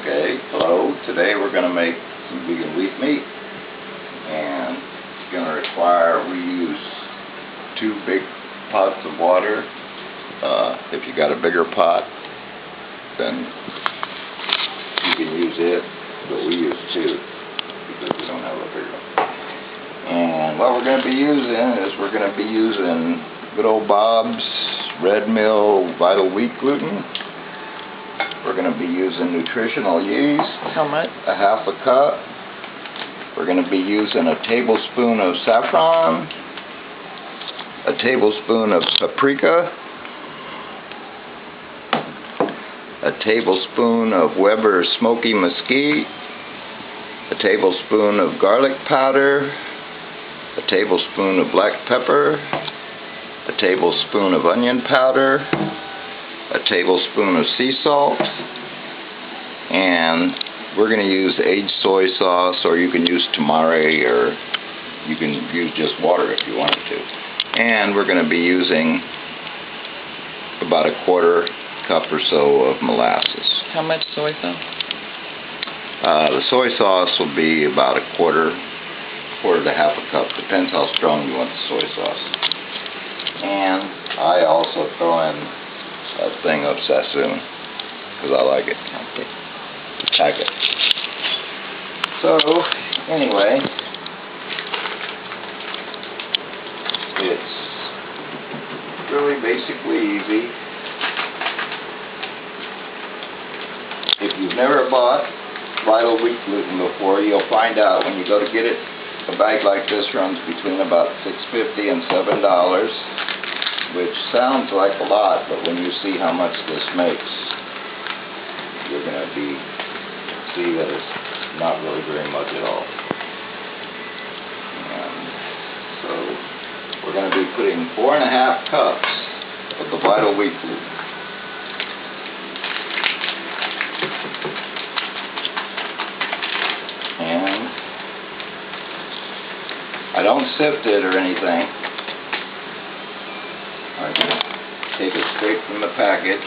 Okay, hello. Today we're going to make some vegan wheat meat, and it's going to require, we use 2 big pots of water. If you got a bigger pot, then you can use it, but we use 2 because we don't have a bigger one. And what we're going to be using is we're going to be using good old Bob's Red Mill Vital Wheat Gluten. We're going to be using nutritional yeast. How much? A half a cup. We're going to be using a tablespoon of saffron, a tablespoon of paprika, a tablespoon of Weber Smoky Mesquite, a tablespoon of garlic powder, a tablespoon of black pepper, a tablespoon of onion powder, a tablespoon of sea salt, and we're going to use aged soy sauce, or you can use tamari, or you can use just water if you wanted to. And we're going to be using about a 1/4 cup or so of molasses. How much soy sauce? The soy sauce will be about a quarter to half a cup. Depends how strong you want the soy sauce. And I also throw in a thing of sassoon because I like it. Okay. So anyway, it's really basically easy. If you've never bought Vital Wheat Gluten before, you'll find out when you go to get it. A bag like this runs between about $6.50 and $7, which sounds like a lot, but when you see how much this makes, you're going to see that it's not really very much at all. And so we're going to be putting 4.5 cups of the Vital Wheat Gluten. And I don't sift it or anything. I just take it straight from the package.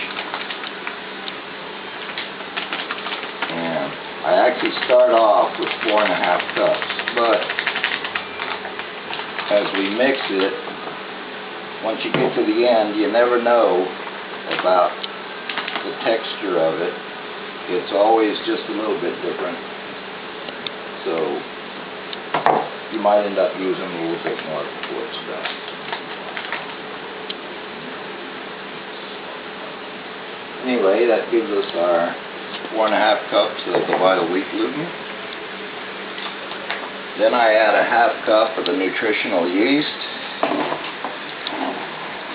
And I actually start off with 4.5 cups, but as we mix it, once you get to the end, you never know about the texture of it. It's always just a little bit different. So you might end up using a little bit more before it's done. Anyway, that gives us our 4.5 cups of the Vital Wheat Gluten. Then I add a half cup of the nutritional yeast.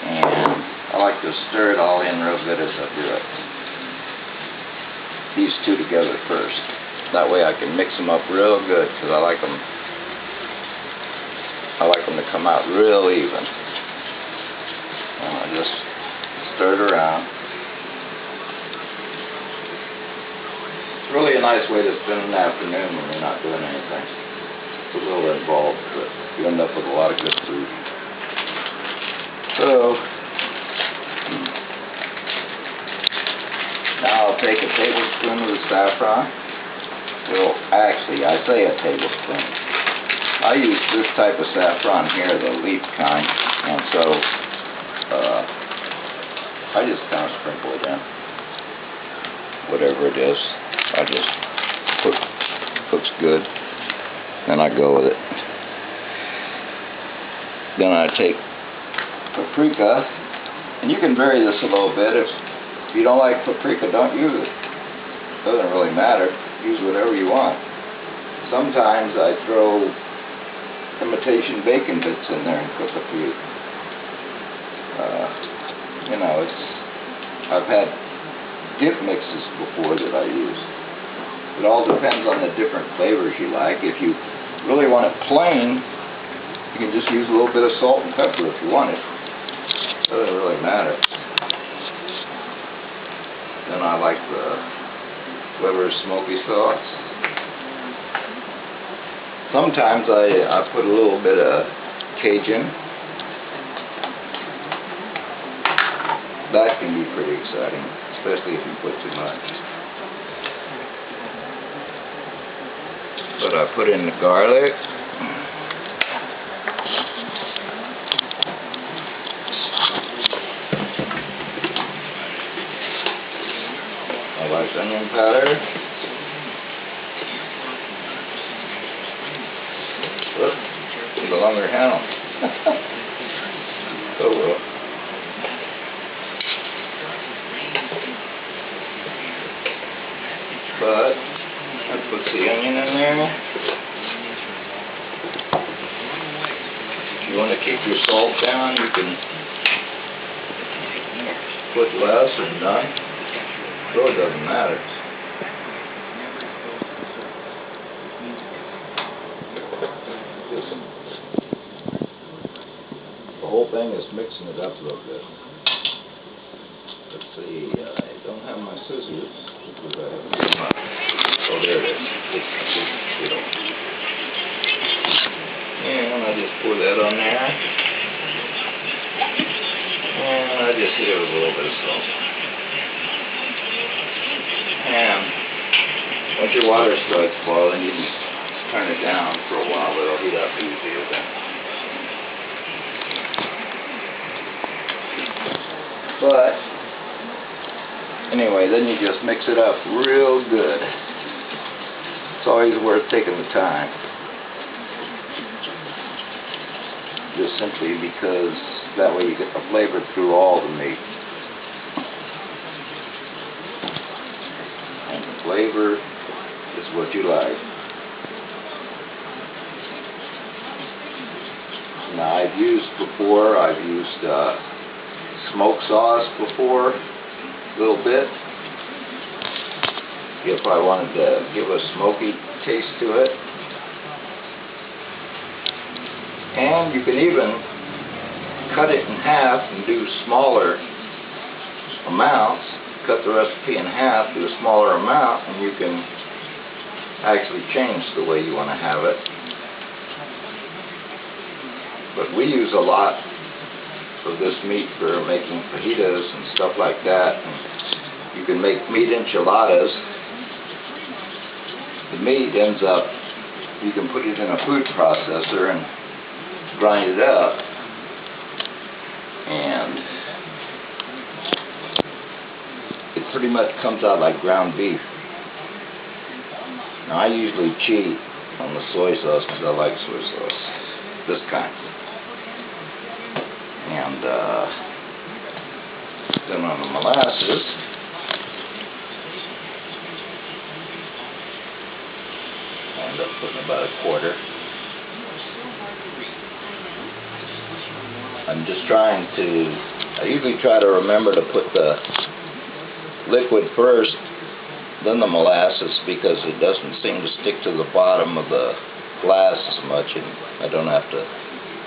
And I like to stir it all in real good as I do it. These 2 together first. That way I can mix them up real good, because I like them to come out real even. And I just stir it around. It's really a nice way to spend an afternoon when you're not doing anything. It's a little involved, but you end up with a lot of good food. So now I'll take a tablespoon of the saffron. Well, actually, I say a tablespoon. I use this type of saffron here, the leaf kind, and so I just kind of sprinkle it in. Whatever it is, I just cooks good, and I go with it. Then I take paprika, and you can vary this a little bit. If you don't like paprika, don't use it. It doesn't really matter. Use whatever you want. Sometimes I throw imitation bacon bits in there and cook a few. You know, I've had dip mixes before that I use. It all depends on the different flavors you like. If you really want it plain, you can just use a little bit of salt and pepper if you want it. It doesn't really matter. Then I like the Weber Smoky sauce. Sometimes I put a little bit of Cajun. That can be pretty exciting, especially if you put too much. But I put in the garlic. I like onion powder. Whoops, the longer handle. Oh well. But I put the onion in there. If you want to keep your salt down, you can put less or none. So it doesn't matter. The whole thing is mixing it up a little bit. Let's see, I don't have my scissors because I haven't used mine. Oh, there it is. And I just pour that on there. And I just hit it with a little bit of salt. And once your water starts boiling, you can turn it down for a while. It'll heat up easy again. But anyway, then you just mix it up real good. It's always worth taking the time. Just simply because that way you get the flavor through all the meat. And the flavor is what you like. Now I've used smoked sauce before, a little bit, if I wanted to give a smoky taste to it. And you can even cut it in half and do smaller amounts, cut the recipe in half, do a smaller amount, and you can actually change the way you want to have it. But we use a lot of this meat for making fajitas and stuff like that. And you can make meat enchiladas. The meat ends up, you can put it in a food processor and grind it up, and it pretty much comes out like ground beef. Now I usually cheat on the soy sauce because I like soy sauce, this kind. And then on the molasses, I end up putting about a quarter. I'm just trying to, I usually try to remember to put the liquid first, then the molasses, because it doesn't seem to stick to the bottom of the glass as much, and I don't have to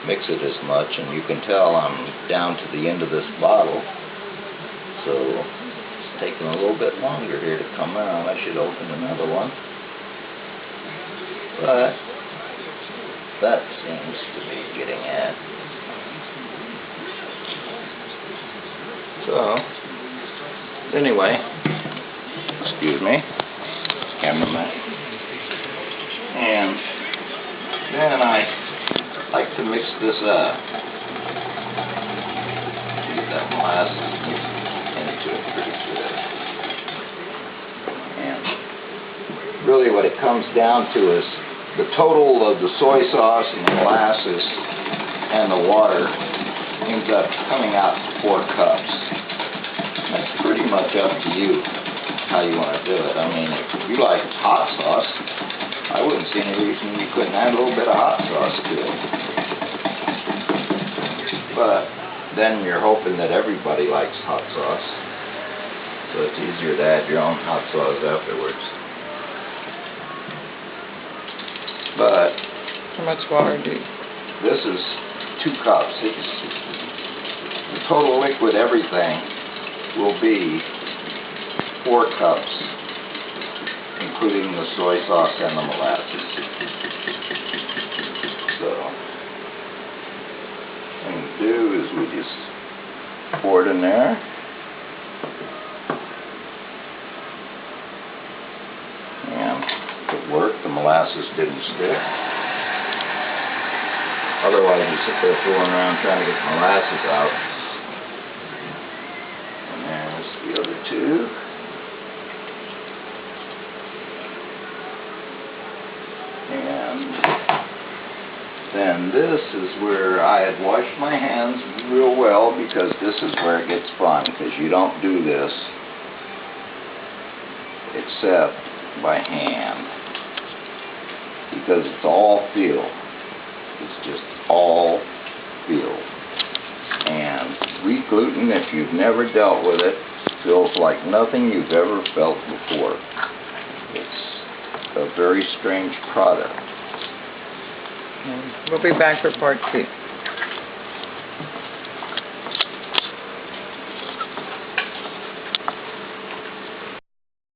mix it as much. And you can tell I'm down to the end of this bottle, so it's taking a little bit longer here to come out. I should open another one, but that seems to be getting at. So anyway, excuse me, cameraman, and then I like to mix this up. Get that molasses into it pretty good. And really what it comes down to is the total of the soy sauce and the molasses and the water ends up coming out 4 cups. That's pretty much up to you how you want to do it. I mean, if you like hot sauce, I wouldn't see any reason you couldn't add a little bit of hot sauce to it. But then you're hoping that everybody likes hot sauce, so it's easier to add your own hot sauce afterwards. But how much water do you? This is 2 cups. The total liquid everything will be 4 cups, including the soy sauce and the molasses. So what we do is we just pour it in there. And put it worked. The molasses didn't stick. Otherwise, you sit there fooling around trying to get the molasses out. And there's the other two. And then this is where I had washed my hands real well, because this is where it gets fun, because you don't do this except by hand, because it's all feel. It's just all feel. And wheat gluten, if you've never dealt with it, feels like nothing you've ever felt before. It's a very strange product. We'll be back for part 2.